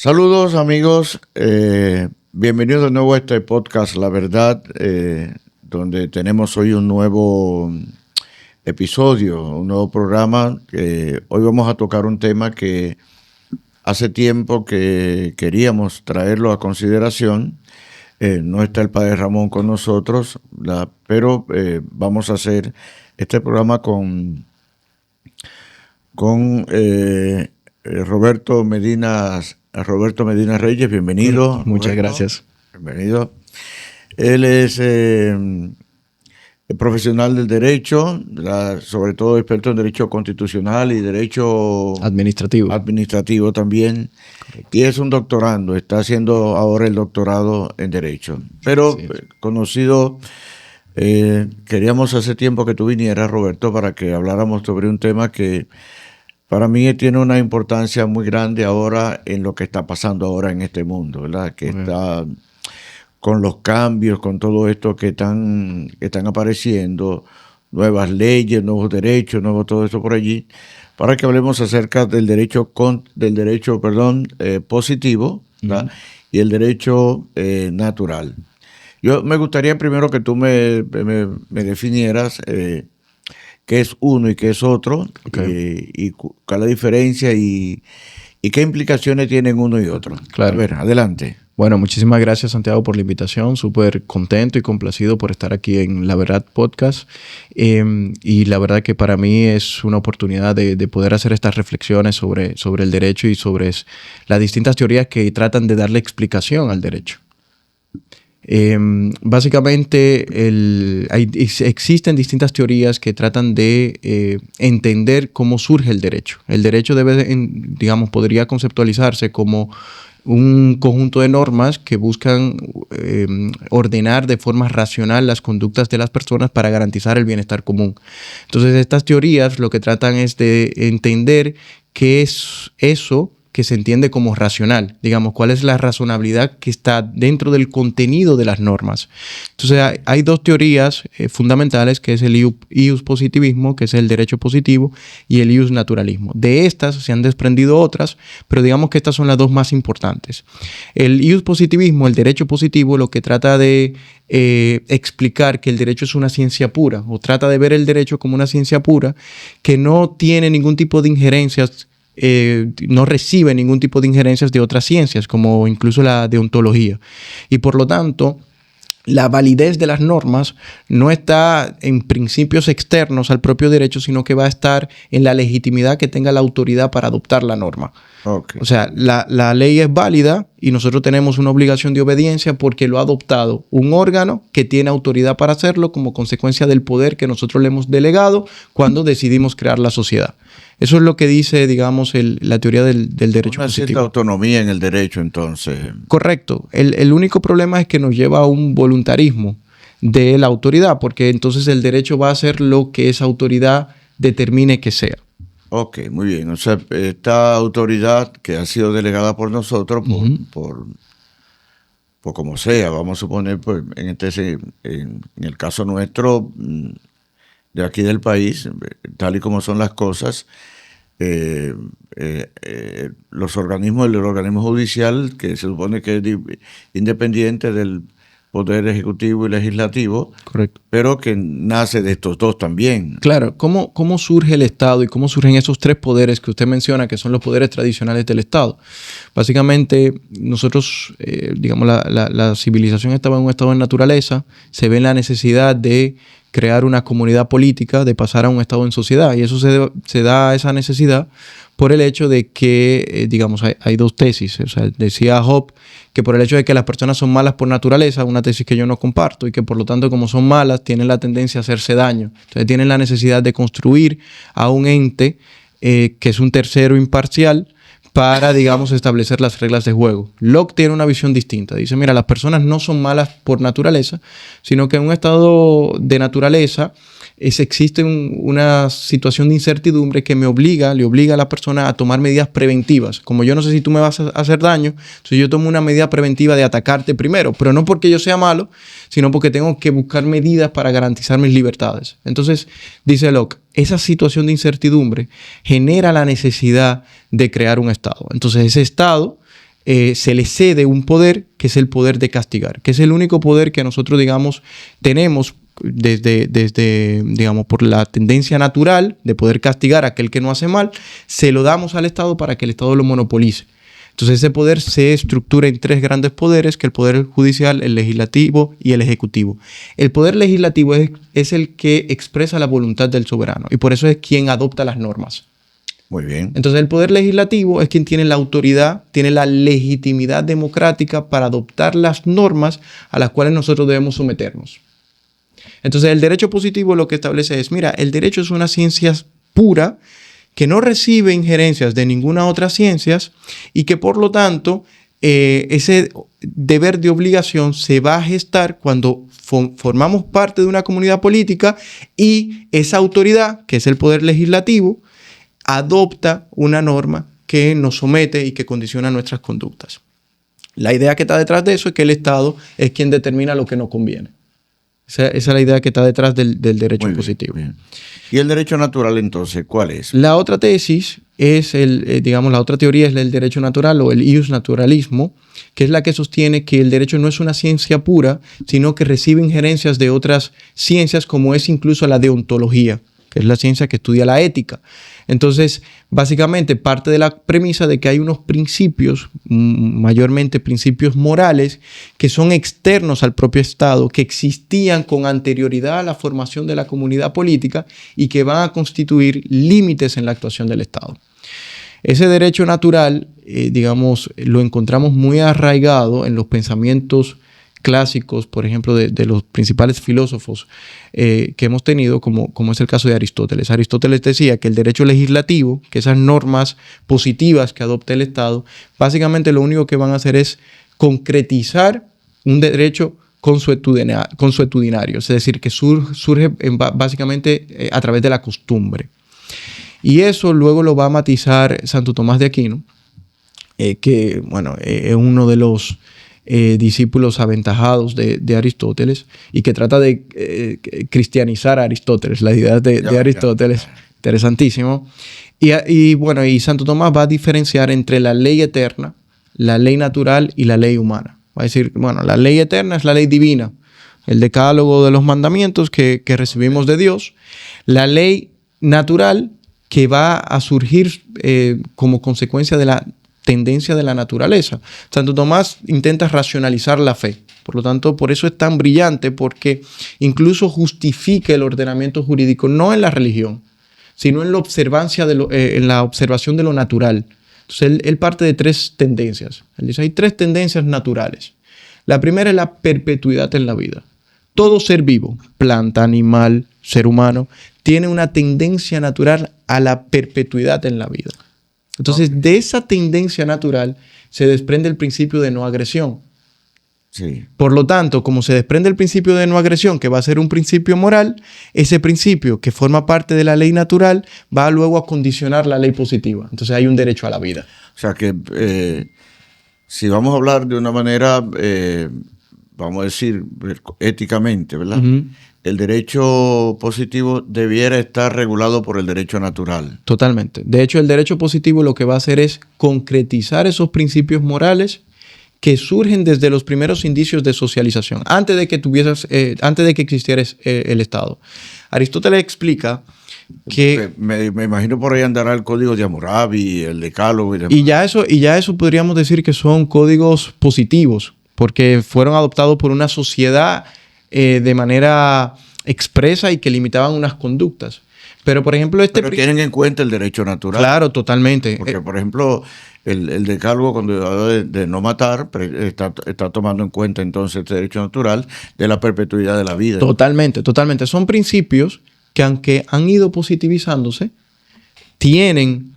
Saludos amigos, bienvenidos de nuevo a este podcast La Verdad, donde tenemos hoy un nuevo episodio, un nuevo programa. Hoy vamos a tocar un tema que hace tiempo que queríamos traerlo a consideración. No está el Padre Ramón con nosotros, pero vamos a hacer este programa con Roberto Medina Reyes. Bienvenido. Muchas Roberto. Gracias. Bienvenido. Él es profesional del derecho, sobre todo experto en derecho constitucional y derecho administrativo también. Correcto. Y es un doctorando, está haciendo ahora el doctorado en derecho. Pero sí, conocido, queríamos hace tiempo que tú vinieras, Roberto, para que habláramos sobre un tema que para mí tiene una importancia muy grande ahora en lo que está pasando ahora en este mundo, ¿verdad? Que está con los cambios, con todo esto que están apareciendo, nuevas leyes, nuevos derechos, nuevo todo eso por allí, para que hablemos acerca del derecho positivo, ¿verdad? Y el derecho natural. Yo me gustaría primero que tú me definieras qué es uno y qué es otro, y cuál es la diferencia y qué implicaciones tienen uno y otro. Claro. A ver, adelante. Bueno, muchísimas gracias, Santiago, por la invitación. Súper contento y complacido por estar aquí en La Verdad Podcast. Y la verdad que para mí es una oportunidad de poder hacer estas reflexiones sobre el derecho y sobre las distintas teorías que tratan de darle explicación al derecho. Básicamente existen distintas teorías que tratan de entender cómo surge el derecho. El derecho podría conceptualizarse como un conjunto de normas que buscan ordenar de forma racional las conductas de las personas para garantizar el bienestar común. Entonces, estas teorías lo que tratan es de entender qué es eso que se entiende como racional, cuál es la razonabilidad que está dentro del contenido de las normas. Entonces hay dos teorías fundamentales, que es el ius positivismo, que es el derecho positivo, y el ius naturalismo. De estas se han desprendido otras, pero digamos que estas son las dos más importantes. El ius positivismo, el derecho positivo, lo que trata de explicar que el derecho es una ciencia pura, o trata de ver el derecho como una ciencia pura que no tiene ningún tipo de injerencias, no recibe ningún tipo de injerencias de otras ciencias, como incluso la deontología. Y por lo tanto, la validez de las normas no está en principios externos al propio derecho, sino que va a estar en la legitimidad que tenga la autoridad para adoptar la norma. Okay. O sea, la ley es válida y nosotros tenemos una obligación de obediencia porque lo ha adoptado un órgano que tiene autoridad para hacerlo como consecuencia del poder que nosotros le hemos delegado cuando decidimos crear la sociedad. Eso es lo que dice, la teoría del derecho positivo. Una cierta autonomía en el derecho, entonces. Correcto. El único problema es que nos lleva a un voluntarismo de la autoridad, porque entonces el derecho va a hacer lo que esa autoridad determine que sea. Ok, muy bien. O sea, esta autoridad que ha sido delegada por nosotros, por como sea, vamos a suponer, pues, en el caso nuestro, de aquí del país, tal y como son las cosas, los organismos, el organismo judicial, que se supone que es independiente del Poder Ejecutivo y Legislativo. Correcto. Pero que nace de estos dos también. Claro. ¿Cómo surge el Estado y cómo surgen esos tres poderes que usted menciona, que son los poderes tradicionales del Estado? Básicamente, nosotros, la civilización estaba en un estado de naturaleza, se ve la necesidad de crear una comunidad política, de pasar a un estado en sociedad, y eso se da esa necesidad por el hecho de que, hay dos tesis. O sea, decía Hobbes que por el hecho de que las personas son malas por naturaleza, una tesis que yo no comparto, y que por lo tanto, como son malas, tienen la tendencia a hacerse daño. Entonces tienen la necesidad de construir a un ente que es un tercero imparcial para, establecer las reglas de juego. Locke tiene una visión distinta. Dice, mira, las personas no son malas por naturaleza, sino que en un estado de naturaleza existe una situación de incertidumbre que le obliga a la persona a tomar medidas preventivas. Como yo no sé si tú me vas a hacer daño, entonces yo tomo una medida preventiva de atacarte primero, pero no porque yo sea malo, sino porque tengo que buscar medidas para garantizar mis libertades. Entonces, dice Locke, esa situación de incertidumbre genera la necesidad de crear un Estado. Entonces, ese Estado se le cede un poder que es el poder de castigar, que es el único poder que nosotros, digamos, tenemos desde, digamos, por la tendencia natural de poder castigar a aquel que no hace mal, se lo damos al Estado para que el Estado lo monopolice. Entonces ese poder se estructura en tres grandes poderes, que el poder judicial, el legislativo y el ejecutivo. El poder legislativo es el que expresa la voluntad del soberano y por eso es quien adopta las normas. Muy bien. Entonces el poder legislativo es quien tiene la autoridad, tiene la legitimidad democrática para adoptar las normas a las cuales nosotros debemos someternos. Entonces el derecho positivo lo que establece es, mira, el derecho es una ciencia pura que no recibe injerencias de ninguna otra ciencia y que por lo tanto ese deber de obligación se va a gestar cuando formamos parte de una comunidad política y esa autoridad, que es el poder legislativo, adopta una norma que nos somete y que condiciona nuestras conductas. La idea que está detrás de eso es que el Estado es quien determina lo que nos conviene. Esa es la idea que está detrás del derecho positivo. Bien. ¿Y el derecho natural entonces cuál es? La otra tesis es, la otra teoría es el derecho natural o el ius naturalismo, que es la que sostiene que el derecho no es una ciencia pura, sino que recibe injerencias de otras ciencias como es incluso la deontología, que es la ciencia que estudia la ética. Entonces, básicamente parte de la premisa de que hay unos principios, mayormente principios morales, que son externos al propio Estado, que existían con anterioridad a la formación de la comunidad política y que van a constituir límites en la actuación del Estado. Ese derecho natural, lo encontramos muy arraigado en los pensamientos clásicos, por ejemplo, de los principales filósofos que hemos tenido, como es el caso de Aristóteles. Aristóteles decía que el derecho legislativo, que esas normas positivas que adopta el Estado, básicamente lo único que van a hacer es concretizar un derecho consuetudinario, es decir, que surge básicamente a través de la costumbre. Y eso luego lo va a matizar Santo Tomás de Aquino, que es uno de los discípulos aventajados de Aristóteles y que trata de cristianizar a Aristóteles, la idea de Aristóteles, interesantísimo. Y Santo Tomás va a diferenciar entre la ley eterna, la ley natural y la ley humana. Va a decir, la ley eterna es la ley divina, el decálogo de los mandamientos que recibimos de Dios. La ley natural que va a surgir como consecuencia de la tendencia de la naturaleza. Santo Tomás intenta racionalizar la fe. Por lo tanto, por eso es tan brillante, porque incluso justifica el ordenamiento jurídico no en la religión, sino en la observación de lo natural. Entonces, él parte de tres tendencias. Él dice, hay tres tendencias naturales. La primera es la perpetuidad en la vida. Todo ser vivo, planta, animal, ser humano, tiene una tendencia natural a la perpetuidad en la vida. Entonces, de esa tendencia natural se desprende el principio de no agresión. Sí. Por lo tanto, como se desprende el principio de no agresión, que va a ser un principio moral, ese principio que forma parte de la ley natural va luego a condicionar la ley positiva. Entonces, hay un derecho a la vida. O sea que si vamos a hablar de una manera, vamos a decir, éticamente, ¿verdad? Uh-huh. El derecho positivo debiera estar regulado por el derecho natural. Totalmente. De hecho, el derecho positivo lo que va a hacer es concretizar esos principios morales que surgen desde los primeros indicios de socialización, antes de que existiera el Estado. Aristóteles explica que... Me imagino por ahí andará el Código de Hammurabi, el Decálogo y demás. Y ya eso podríamos decir que son códigos positivos, porque fueron adoptados por una sociedad de manera expresa y que limitaban unas conductas. Pero, por ejemplo, Pero tienen en cuenta el derecho natural. Claro, totalmente. Porque, por ejemplo, el decálogo, cuando habla de no matar, está tomando en cuenta entonces el derecho natural de la perpetuidad de la vida. Totalmente, totalmente. Son principios que, aunque han ido positivizándose, tienen,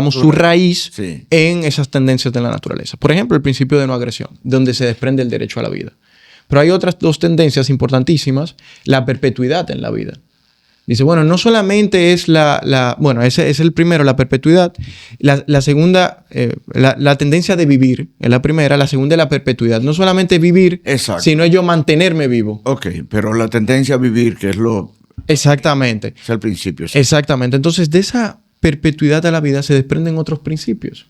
su raíz en esas tendencias de la naturaleza. Por ejemplo, el principio de no agresión, donde se desprende el derecho a la vida. Pero hay otras dos tendencias importantísimas, la perpetuidad en la vida. Dice, no solamente es ese es el primero, la perpetuidad. La segunda, la tendencia de vivir es la primera, la segunda es la perpetuidad. No solamente vivir, exacto, sino yo mantenerme vivo. Ok, pero la tendencia a vivir, que es lo... Exactamente. Es el principio. Sí. Exactamente. Entonces, de esa perpetuidad de la vida se desprenden otros principios.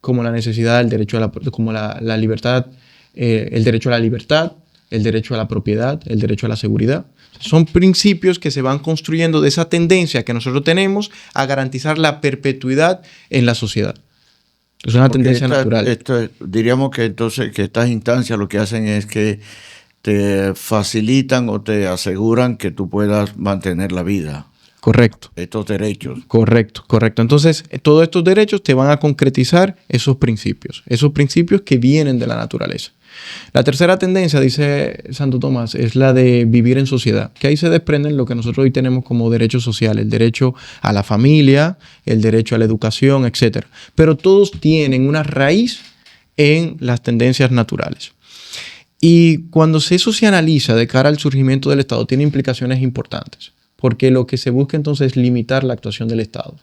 como la necesidad, el derecho a la libertad, el derecho a la libertad, el derecho a la propiedad, el derecho a la seguridad. Son principios que se van construyendo de esa tendencia que nosotros tenemos a garantizar la perpetuidad en la sociedad. Es una tendencia natural. Diríamos que entonces que estas instancias lo que hacen es que te facilitan o te aseguran que tú puedas mantener la vida. Correcto. Estos derechos. Correcto. Entonces, todos estos derechos te van a concretizar esos principios que vienen de la naturaleza. La tercera tendencia, dice Santo Tomás, es la de vivir en sociedad, que ahí se desprenden lo que nosotros hoy tenemos como derechos sociales, el derecho a la familia, el derecho a la educación, etc. Pero todos tienen una raíz en las tendencias naturales. Y cuando eso se analiza de cara al surgimiento del Estado, tiene implicaciones importantes, porque lo que se busca entonces es limitar la actuación del Estado.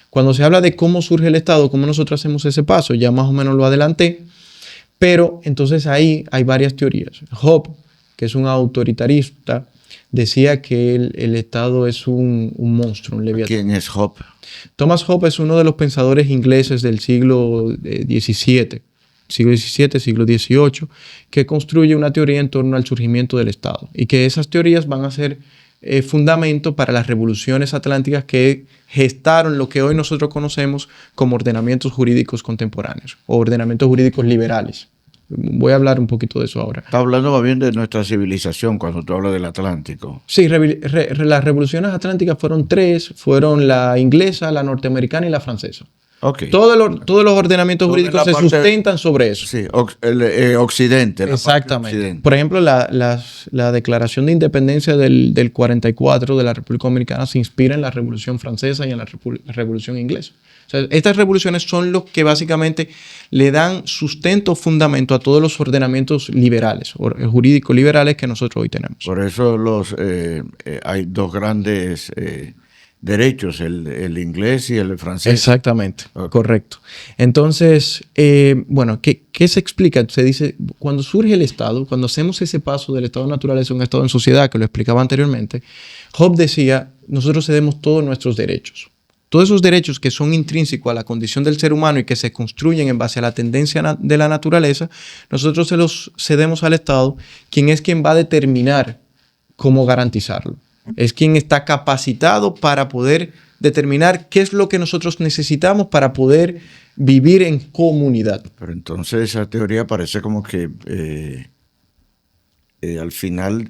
Cuando se habla de cómo surge el Estado, cómo nosotros hacemos ese paso, ya más o menos lo adelanté, pero entonces ahí hay varias teorías. Hobbes, que es un autoritarista, decía que el Estado es un monstruo, un leviatán. ¿Quién es Hobbes? Thomas Hobbes es uno de los pensadores ingleses del siglo XVII, siglo XVIII, que construye una teoría en torno al surgimiento del Estado y que esas teorías van a ser fundamento para las revoluciones atlánticas que gestaron lo que hoy nosotros conocemos como ordenamientos jurídicos contemporáneos o ordenamientos jurídicos liberales. Voy a hablar un poquito de eso ahora. Está hablando más bien de nuestra civilización cuando tú hablas del Atlántico. Sí, las revoluciones atlánticas fueron tres, fueron la inglesa, la norteamericana y la francesa. Okay. Todos los ordenamientos jurídicos se sustentan sobre eso. Sí, el Occidente. Exactamente. Occidente. Por ejemplo, la Declaración de Independencia del 44 de la República Dominicana se inspira en la Revolución Francesa y en la Revolución Inglesa. O sea, estas revoluciones son lo que básicamente le dan sustento, fundamento a todos los ordenamientos liberales, jurídicos liberales que nosotros hoy tenemos. Por eso hay dos grandes derechos, el inglés y el francés. Exactamente, okay. Correcto. Entonces, bueno, ¿qué se explica? Se dice, cuando surge el Estado, cuando hacemos ese paso del Estado naturaleza a un Estado en sociedad, que lo explicaba anteriormente, Hobbes decía, nosotros cedemos todos nuestros derechos. Todos esos derechos que son intrínsecos a la condición del ser humano y que se construyen en base a la tendencia de la naturaleza, nosotros se los cedemos al Estado, quien va a determinar cómo garantizarlo. Es quien está capacitado para poder determinar qué es lo que nosotros necesitamos para poder vivir en comunidad. Pero entonces esa teoría parece como que al final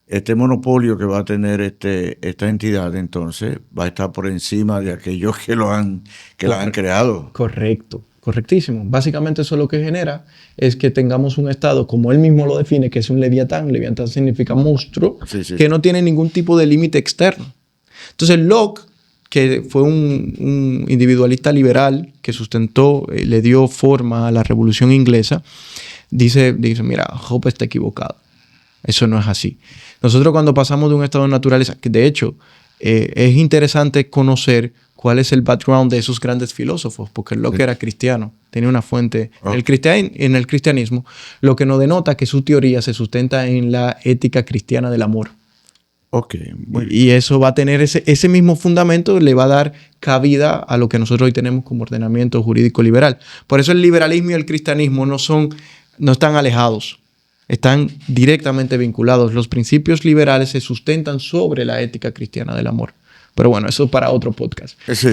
este monopolio que va a tener esta entidad entonces va a estar por encima de aquellos que la han creado. Correcto. Correctísimo. Básicamente eso lo que genera es que tengamos un Estado, como él mismo lo define, que es un leviatán. Leviatán significa monstruo, sí. Que no tiene ningún tipo de límite externo. Entonces Locke, que fue un individualista liberal que sustentó, le dio forma a la Revolución Inglesa, dice, mira, Hobbes está equivocado. Eso no es así. Nosotros cuando pasamos de un estado de naturaleza, que de hecho es interesante conocer cuál es el background de esos grandes filósofos, porque Locke era cristiano, tenía una fuente en el cristianismo, lo que nos denota que su teoría se sustenta en la ética cristiana del amor. Okay, y eso va a tener ese mismo fundamento, le va a dar cabida a lo que nosotros hoy tenemos como ordenamiento jurídico liberal. Por eso el liberalismo y el cristianismo no están alejados, están directamente vinculados. Los principios liberales se sustentan sobre la ética cristiana del amor. Pero bueno, eso es para otro podcast. Sí.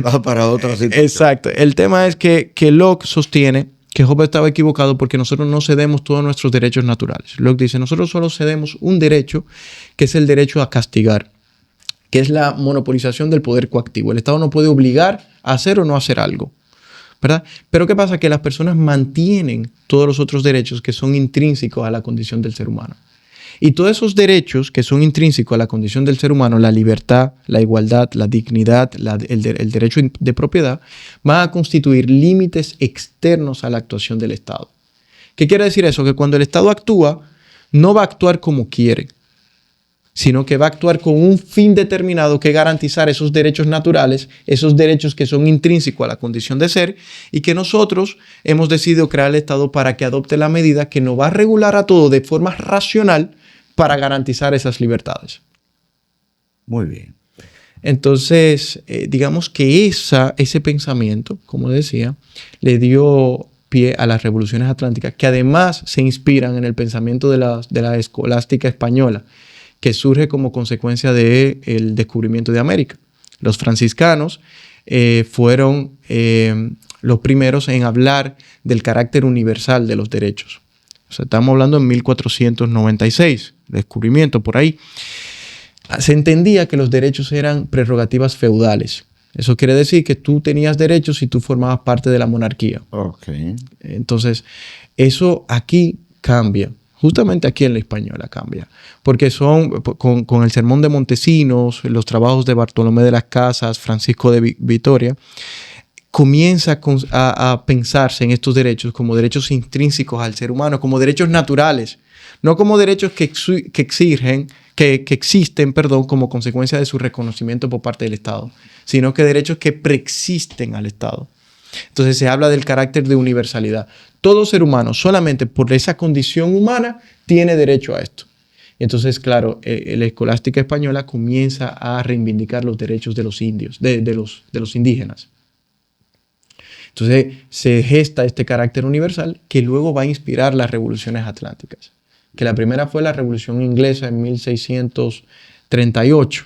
Va para otra situación. Exacto. El tema es que Locke sostiene que Hobbes estaba equivocado porque nosotros no cedemos todos nuestros derechos naturales. Locke dice, nosotros solo cedemos un derecho, que es el derecho a castigar, que es la monopolización del poder coactivo. El Estado no puede obligar a hacer o no hacer algo, ¿verdad? Pero ¿qué pasa? Que las personas mantienen todos los otros derechos que son intrínsecos a la condición del ser humano. Y todos esos derechos que son intrínsecos a la condición del ser humano, la libertad, la igualdad, la dignidad, el derecho de propiedad, van a constituir límites externos a la actuación del Estado. ¿Qué quiere decir eso? Que cuando el Estado actúa, no va a actuar como quiere, sino que va a actuar con un fin determinado que es garantizar esos derechos naturales, esos derechos que son intrínsecos a la condición de ser y que nosotros hemos decidido crear el Estado para que adopte la medida que nos va a regular a todo de forma racional para garantizar esas libertades. Muy bien. Entonces, digamos que ese pensamiento, como decía, le dio pie a las revoluciones atlánticas, que además se inspiran en el pensamiento de la escolástica española, que surge como consecuencia del descubrimiento de América. Los franciscanos fueron los primeros en hablar del carácter universal de los derechos. O sea, estamos hablando en 1496, descubrimiento por ahí. Se entendía que los derechos eran prerrogativas feudales. Eso quiere decir que tú tenías derechos si tú formabas parte de la monarquía. Okay. Entonces, eso aquí cambia. Justamente aquí en la Española cambia. Porque con el Sermón de Montesinos, los trabajos de Bartolomé de las Casas, Francisco de Vitoria, comienza a pensarse en estos derechos como derechos intrínsecos al ser humano, como derechos naturales, no como derechos que existen como consecuencia de su reconocimiento por parte del Estado, sino que derechos que preexisten al Estado. Entonces se habla del carácter de universalidad. Todo ser humano, solamente por esa condición humana, tiene derecho a esto. Y entonces, claro, la escolástica española comienza a reivindicar los derechos de los indios, de los indígenas. Entonces se gesta este carácter universal que luego va a inspirar las revoluciones atlánticas. Que la primera fue la Revolución Inglesa en 1638.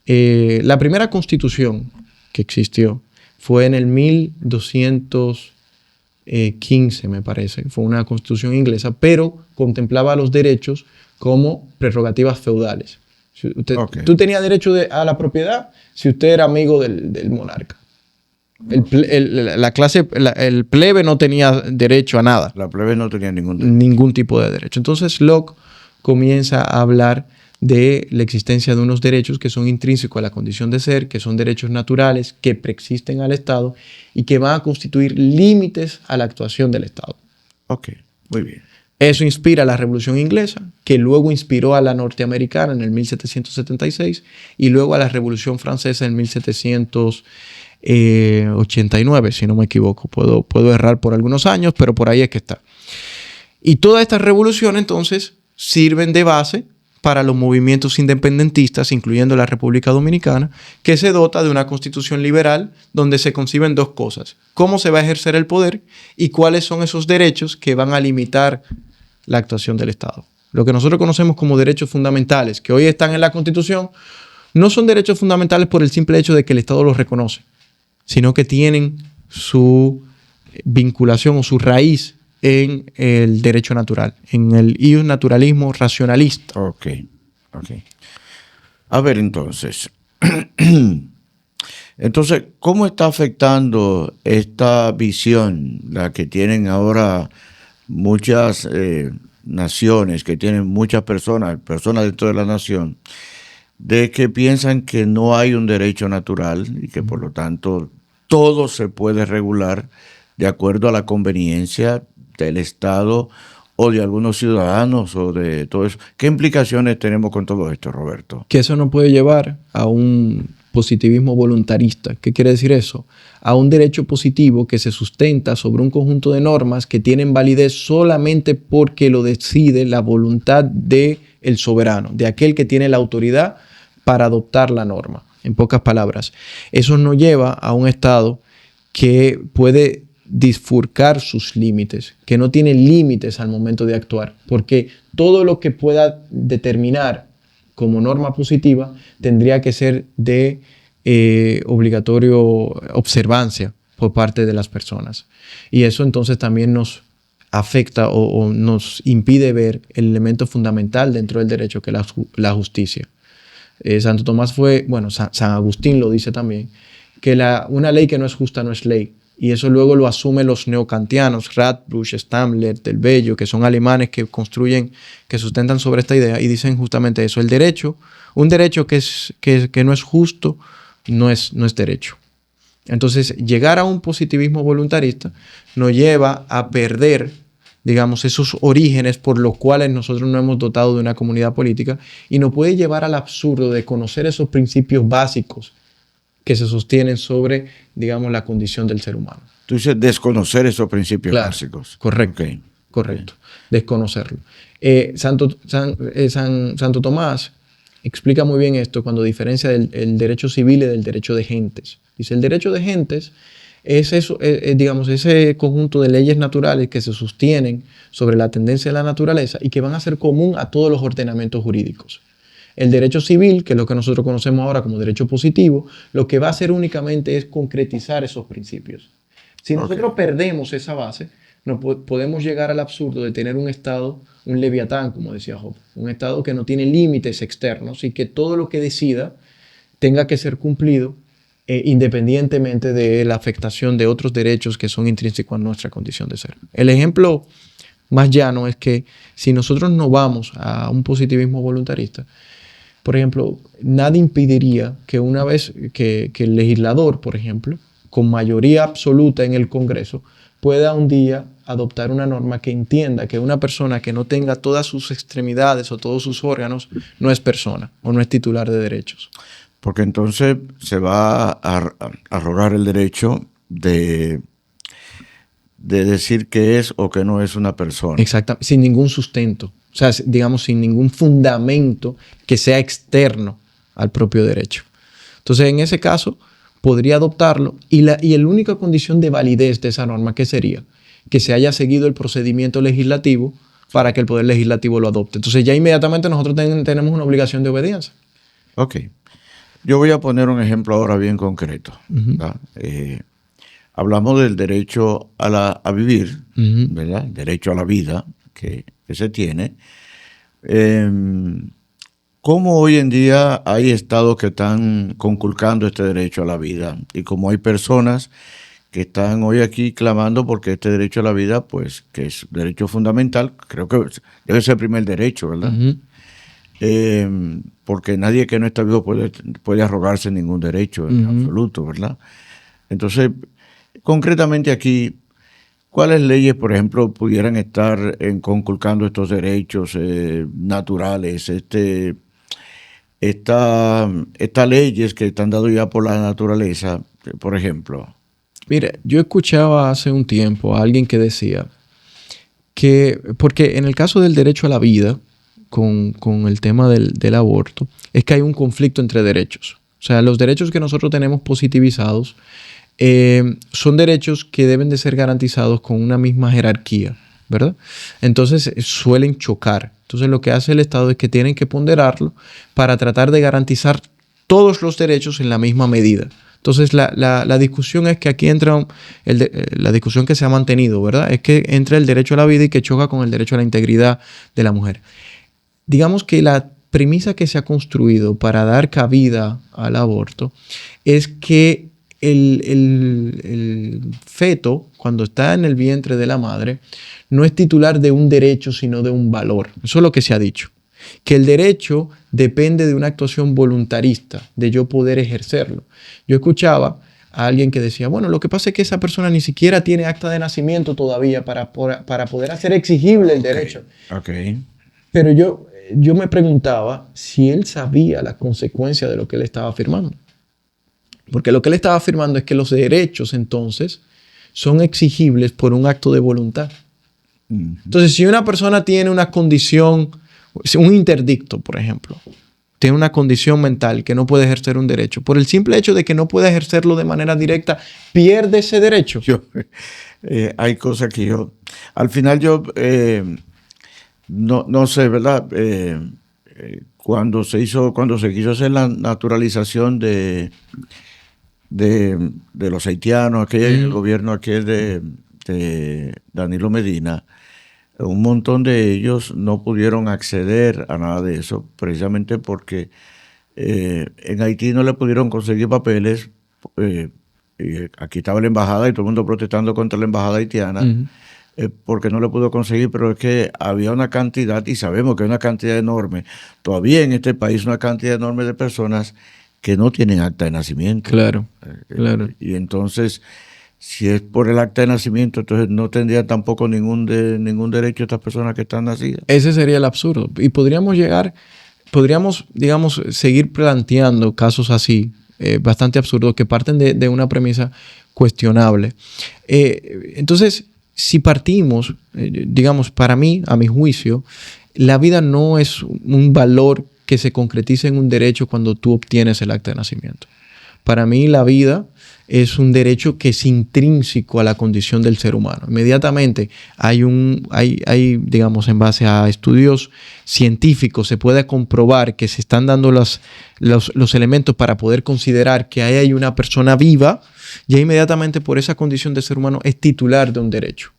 La primera constitución que existió fue en el 1215, me parece. Fue una constitución inglesa, pero contemplaba los derechos como prerrogativas feudales. Tú tenías derecho a la propiedad si usted era amigo del monarca. El plebe no tenía derecho a nada. La plebe no tenía ningún derecho. Ningún tipo de derecho. Entonces Locke comienza a hablar de la existencia de unos derechos que son intrínsecos a la condición de ser, que son derechos naturales, que preexisten al Estado y que van a constituir límites a la actuación del Estado. Ok, muy bien. Eso inspira a la Revolución Inglesa, que luego inspiró a la norteamericana en el 1776 y luego a la Revolución Francesa en 1789, si no me equivoco. Puedo errar por algunos años, pero por ahí es que está. Y todas estas revoluciones, entonces, sirven de base para los movimientos independentistas, incluyendo la República Dominicana, que se dota de una constitución liberal donde se conciben dos cosas: cómo se va a ejercer el poder y cuáles son esos derechos que van a limitar la actuación del Estado. Lo que nosotros conocemos como derechos fundamentales, que hoy están en la Constitución, no son derechos fundamentales por el simple hecho de que el Estado los reconoce, sino que tienen su vinculación o su raíz en el derecho natural, en el naturalismo racionalista. Ok. A ver, entonces, ¿cómo está afectando esta visión, la que tienen ahora muchas naciones, que tienen muchas personas dentro de la nación, de que piensan que no hay un derecho natural y que por lo tanto todo se puede regular de acuerdo a la conveniencia del Estado o de algunos ciudadanos o de todo eso? ¿Qué implicaciones tenemos con todo esto, Roberto? Que eso nos puede llevar a un positivismo voluntarista. ¿Qué quiere decir eso? A un derecho positivo que se sustenta sobre un conjunto de normas que tienen validez solamente porque lo decide la voluntad del soberano, de aquel que tiene la autoridad para adoptar la norma. En pocas palabras, eso nos lleva a un Estado que puede disfurcar sus límites, que no tiene límites al momento de actuar, porque todo lo que pueda determinar como norma positiva tendría que ser de obligatorio observancia por parte de las personas. Y eso entonces también nos afecta o nos impide ver el elemento fundamental dentro del derecho, que es la justicia. Santo Tomás San Agustín lo dice también, que una ley que no es justa no es ley. Y eso luego lo asumen los neokantianos, Radbruch, Stammler, Del Bello, que son alemanes que sustentan sobre esta idea y dicen justamente eso: un derecho que no es justo no es derecho. Entonces, llegar a un positivismo voluntarista nos lleva a perder, digamos, esos orígenes por los cuales nosotros nos hemos dotado de una comunidad política, y nos puede llevar al absurdo de conocer esos principios básicos que se sostienen sobre, digamos, la condición del ser humano. Tú dices desconocer esos principios básicos. Correcto. Okay. Correcto. Desconocerlo. Santo Tomás explica muy bien esto cuando diferencia el derecho civil y del derecho de gentes. Dice, el derecho de gentes es eso, digamos, ese conjunto de leyes naturales que se sostienen sobre la tendencia de la naturaleza y que van a ser común a todos los ordenamientos jurídicos. El derecho civil, que es lo que nosotros conocemos ahora como derecho positivo, lo que va a hacer únicamente es concretizar esos principios. Si nosotros perdemos esa base, no podemos llegar al absurdo de tener un Estado, un leviatán, como decía Hobbes, un Estado que no tiene límites externos y que todo lo que decida tenga que ser cumplido independientemente de la afectación de otros derechos que son intrínsecos a nuestra condición de ser. El ejemplo más llano es que si nosotros no vamos a un positivismo voluntarista, por ejemplo, nada impediría que una vez que el legislador, por ejemplo, con mayoría absoluta en el Congreso, pueda un día adoptar una norma que entienda que una persona que no tenga todas sus extremidades o todos sus órganos no es persona o no es titular de derechos. Porque entonces se va a arrogar el derecho de decir que es o que no es una persona. Exactamente, sin ningún sustento. O sea, digamos, sin ningún fundamento que sea externo al propio derecho. Entonces, en ese caso, podría adoptarlo y la única condición de validez de esa norma, ¿qué sería? Que se haya seguido el procedimiento legislativo para que el Poder Legislativo lo adopte. Entonces, ya inmediatamente nosotros tenemos una obligación de obediencia. Ok. Yo voy a poner un ejemplo ahora bien concreto. Hablamos del derecho a vivir, ¿verdad? El derecho a la vida que se tiene. ¿Cómo hoy en día hay estados que están conculcando este derecho a la vida? Y como hay personas que están hoy aquí clamando porque este derecho a la vida, pues, que es derecho fundamental, creo que debe ser el primer derecho, ¿verdad? Porque nadie que no está vivo puede arrogarse ningún derecho en absoluto, ¿verdad? Entonces, concretamente aquí, ¿cuáles leyes, por ejemplo, pudieran estar conculcando estos derechos naturales, estas leyes que están dadas ya por la naturaleza, por ejemplo? Mire, yo escuchaba hace un tiempo a alguien que decía que, porque en el caso del derecho a la vida, con el tema del aborto, es que hay un conflicto entre derechos. O sea, los derechos que nosotros tenemos positivizados son derechos que deben de ser garantizados con una misma jerarquía, ¿verdad? Entonces suelen chocar. Entonces lo que hace el Estado es que tienen que ponderarlo para tratar de garantizar todos los derechos en la misma medida. Entonces la discusión es que aquí entra la discusión que se ha mantenido, ¿verdad? Es que entra el derecho a la vida y que choca con el derecho a la integridad de la mujer. Digamos que la premisa que se ha construido para dar cabida al aborto es que el feto, cuando está en el vientre de la madre, no es titular de un derecho, sino de un valor. Eso es lo que se ha dicho. Que el derecho depende de una actuación voluntarista, de yo poder ejercerlo. Yo escuchaba a alguien que decía, bueno, lo que pasa es que esa persona ni siquiera tiene acta de nacimiento todavía para poder hacer exigible el derecho. Okay. Pero yo me preguntaba si él sabía la consecuencia de lo que él estaba afirmando. Porque lo que él estaba afirmando es que los derechos entonces son exigibles por un acto de voluntad. Entonces, si una persona tiene una condición, un interdicto, por ejemplo, tiene una condición mental que no puede ejercer un derecho, por el simple hecho de que no puede ejercerlo de manera directa, pierde ese derecho. Hay cosas que al final no sé, ¿verdad? Cuando se quiso hacer la naturalización de los haitianos, el gobierno aquel de Danilo Medina, un montón de ellos no pudieron acceder a nada de eso, precisamente porque en Haití no le pudieron conseguir papeles. Aquí estaba la embajada y todo el mundo protestando contra la embajada haitiana. Porque no le pudo conseguir, pero es que había una cantidad, y sabemos que hay una cantidad enorme, todavía en este país una cantidad enorme de personas que no tienen acta de nacimiento. Claro, claro. Y entonces, si es por el acta de nacimiento, entonces no tendría tampoco ningún derecho estas personas que están nacidas. Ese sería el absurdo. Y podríamos, digamos, seguir planteando casos así, bastante absurdos, que parten de una premisa cuestionable. Entonces, si partimos, digamos, para mí, a mi juicio, la vida no es un valor que se concretiza en un derecho cuando tú obtienes el acta de nacimiento. Para mí la vida es un derecho que es intrínseco a la condición del ser humano. Inmediatamente hay, digamos, en base a estudios científicos, se puede comprobar que se están dando los elementos para poder considerar que ahí hay una persona viva, ya inmediatamente por esa condición de ser humano es titular de un derecho.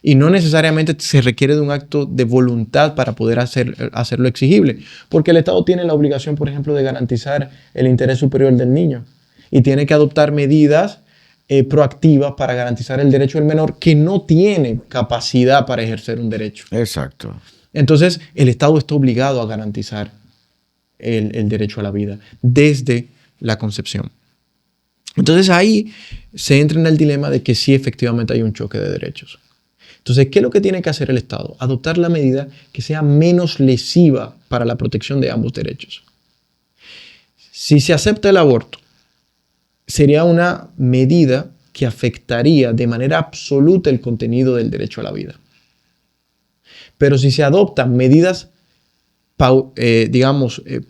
Y no necesariamente se requiere de un acto de voluntad para poder hacerlo exigible, porque el Estado tiene la obligación, por ejemplo, de garantizar el interés superior del niño y tiene que adoptar medidas proactivas para garantizar el derecho del menor que no tiene capacidad para ejercer un derecho. Exacto. Entonces, el Estado está obligado a garantizar el derecho a la vida desde la concepción. Entonces, ahí se entra en el dilema de que sí, efectivamente hay un choque de derechos. Entonces, ¿qué es lo que tiene que hacer el Estado? Adoptar la medida que sea menos lesiva para la protección de ambos derechos. Si se acepta el aborto, sería una medida que afectaría de manera absoluta el contenido del derecho a la vida. Pero si se adoptan medidas,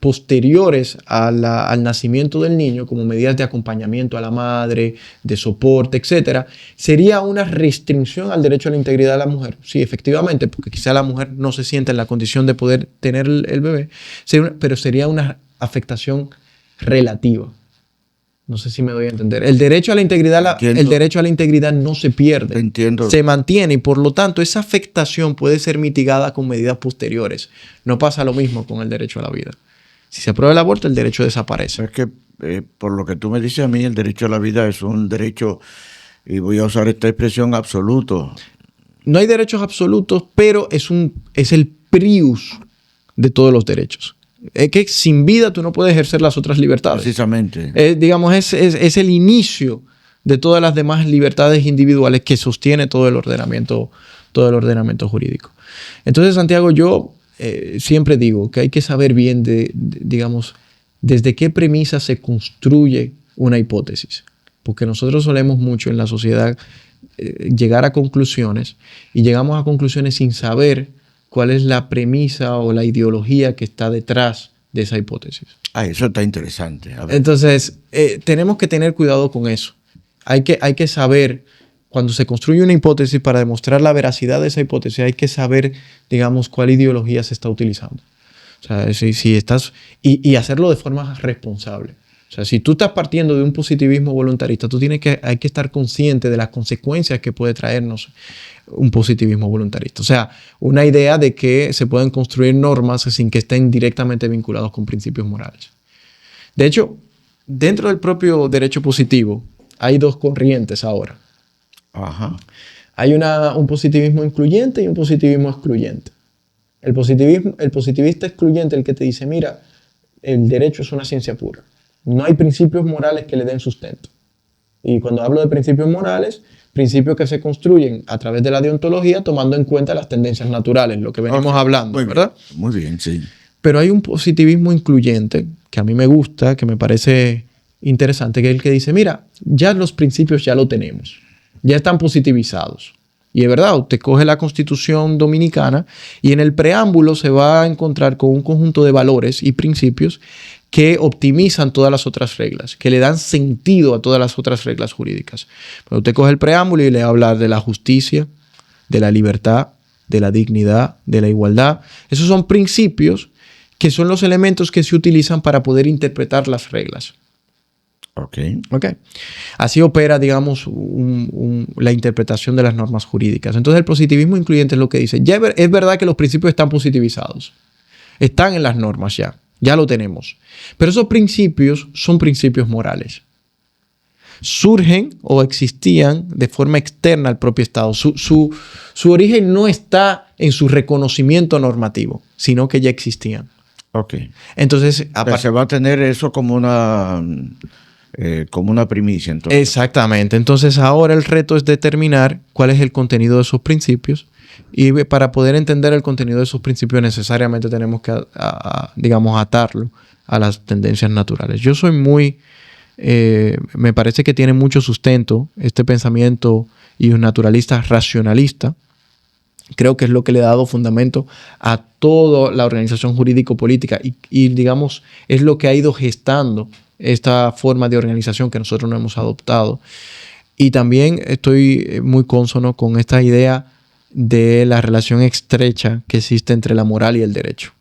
posteriores al nacimiento del niño, como medidas de acompañamiento a la madre, de soporte, etc., sería una restricción al derecho a la integridad de la mujer. Sí, efectivamente, porque quizá la mujer no se sienta en la condición de poder tener el bebé, pero sería una afectación relativa. No sé si me doy a entender. El derecho a la integridad no se pierde. Entiendo. Se mantiene y por lo tanto esa afectación puede ser mitigada con medidas posteriores. No pasa lo mismo con el derecho a la vida. Si se aprueba el aborto, el derecho desaparece. Es que por lo que tú me dices a mí, el derecho a la vida es un derecho, y voy a usar esta expresión, absoluto. No hay derechos absolutos, pero es el prius de todos los derechos. Es que sin vida tú no puedes ejercer las otras libertades. Precisamente. Es el inicio de todas las demás libertades individuales que sostiene todo el ordenamiento jurídico. Entonces, Santiago, yo siempre digo que hay que saber bien digamos, desde qué premisa se construye una hipótesis. Porque nosotros solemos mucho en la sociedad llegar a conclusiones y llegamos a conclusiones sin saber cuál es la premisa o la ideología que está detrás de esa hipótesis. Eso está interesante. A ver. Entonces, tenemos que tener cuidado con eso. Hay que saber, cuando se construye una hipótesis, para demostrar la veracidad de esa hipótesis, hay que saber, digamos, cuál ideología se está utilizando. O sea, si estás... Y hacerlo de forma responsable. O sea, si tú estás partiendo de un positivismo voluntarista, hay que estar consciente de las consecuencias que puede traernos un positivismo voluntarista. O sea, una idea de que se pueden construir normas sin que estén directamente vinculados con principios morales. De hecho, dentro del propio derecho positivo hay dos corrientes ahora. Ajá. Hay un positivismo incluyente y un positivismo excluyente. El positivista excluyente, el que te dice, mira, el derecho es una ciencia pura. No hay principios morales que le den sustento. Y cuando hablo de principios morales, principios que se construyen a través de la deontología tomando en cuenta las tendencias naturales, lo que venimos hablando, ¿verdad? Muy bien, sí. Pero hay un positivismo incluyente que a mí me gusta, que me parece interesante, que es el que dice, mira, ya los principios ya lo tenemos, ya están positivizados. Y es verdad, usted coge la Constitución Dominicana y en el preámbulo se va a encontrar con un conjunto de valores y principios que optimizan todas las otras reglas, que le dan sentido a todas las otras reglas jurídicas. Pero usted coge el preámbulo y le va a hablar de la justicia, de la libertad, de la dignidad, de la igualdad. Esos son principios que son los elementos que se utilizan para poder interpretar las reglas. Okay. Así opera, digamos, la interpretación de las normas jurídicas. Entonces, el positivismo incluyente es lo que dice. Ya es verdad que los principios están positivizados. Están en las normas ya lo tenemos. Pero esos principios son principios morales. Surgen o existían de forma externa al propio Estado. Su origen no está en su reconocimiento normativo, sino que ya existían. Ok. Entonces, se va a tener eso como una primicia. Entonces. Exactamente. Entonces, ahora el reto es determinar cuál es el contenido de esos principios. Y para poder entender el contenido de esos principios necesariamente tenemos que, digamos, atarlo a las tendencias naturales. Yo soy me parece que tiene mucho sustento este pensamiento y un naturalista racionalista creo que es lo que le ha dado fundamento a toda la organización jurídico-política y, digamos, es lo que ha ido gestando esta forma de organización que nosotros no hemos adoptado. Y también estoy muy cónsono con esta idea de la relación estrecha que existe entre la moral y el derecho.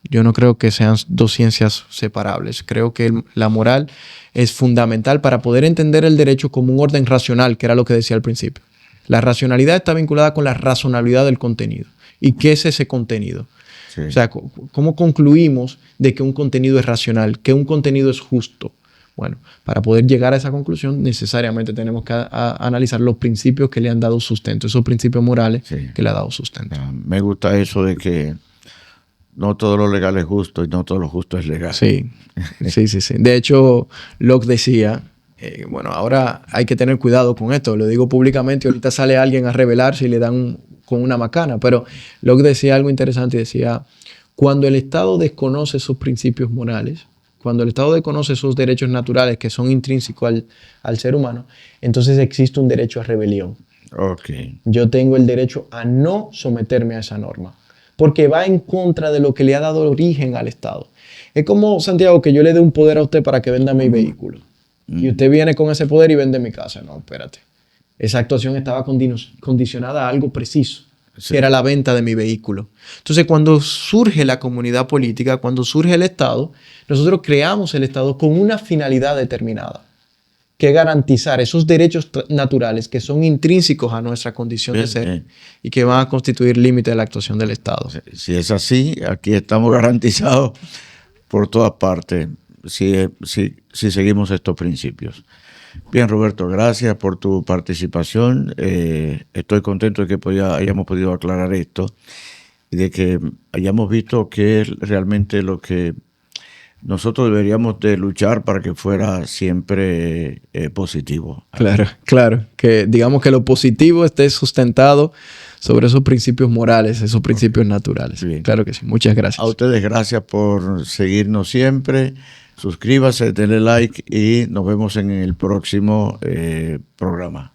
Yo no creo que sean dos ciencias separables. Creo que la moral es fundamental para poder entender el derecho como un orden racional, que era lo que decía al principio. La racionalidad está vinculada con la razonabilidad del contenido. ¿Y qué es ese contenido? Sí. O sea, ¿cómo concluimos de que un contenido es racional, que un contenido es justo? Bueno, para poder llegar a esa conclusión necesariamente tenemos que analizar los principios que le han dado sustento, esos principios morales que le han dado sustento. Me gusta eso de que no todo lo legal es justo y no todo lo justo es legal. Sí. De hecho, Locke decía, bueno, ahora hay que tener cuidado con esto, lo digo públicamente, ahorita sale alguien a rebelarse y le dan con una macana, pero Locke decía algo interesante y decía, cuando el Estado desconoce esos principios morales, cuando el Estado desconoce esos derechos naturales que son intrínsecos al ser humano, entonces existe un derecho a rebelión. Okay. Yo tengo el derecho a no someterme a esa norma, porque va en contra de lo que le ha dado origen al Estado. Es como, Santiago, que yo le dé un poder a usted para que venda mi vehículo. Y usted viene con ese poder y vende mi casa. No, espérate. Esa actuación estaba condicionada a algo preciso, que era la venta de mi vehículo. Entonces, cuando surge la comunidad política, cuando surge el Estado, nosotros creamos el Estado con una finalidad determinada, que garantizar esos derechos naturales que son intrínsecos a nuestra condición de ser y que van a constituir límite de la actuación del Estado. Si es así, aquí estamos garantizados por todas partes si seguimos estos principios. Bien, Roberto, gracias por tu participación. Estoy contento de que hayamos podido aclarar esto y de que hayamos visto qué es realmente lo que nosotros deberíamos de luchar para que fuera siempre positivo. Claro. Que digamos que lo positivo esté sustentado sobre esos principios morales, esos principios naturales. Bien. Claro que sí. Muchas gracias. A ustedes gracias por seguirnos siempre. Suscríbase, denle like y nos vemos en el próximo programa.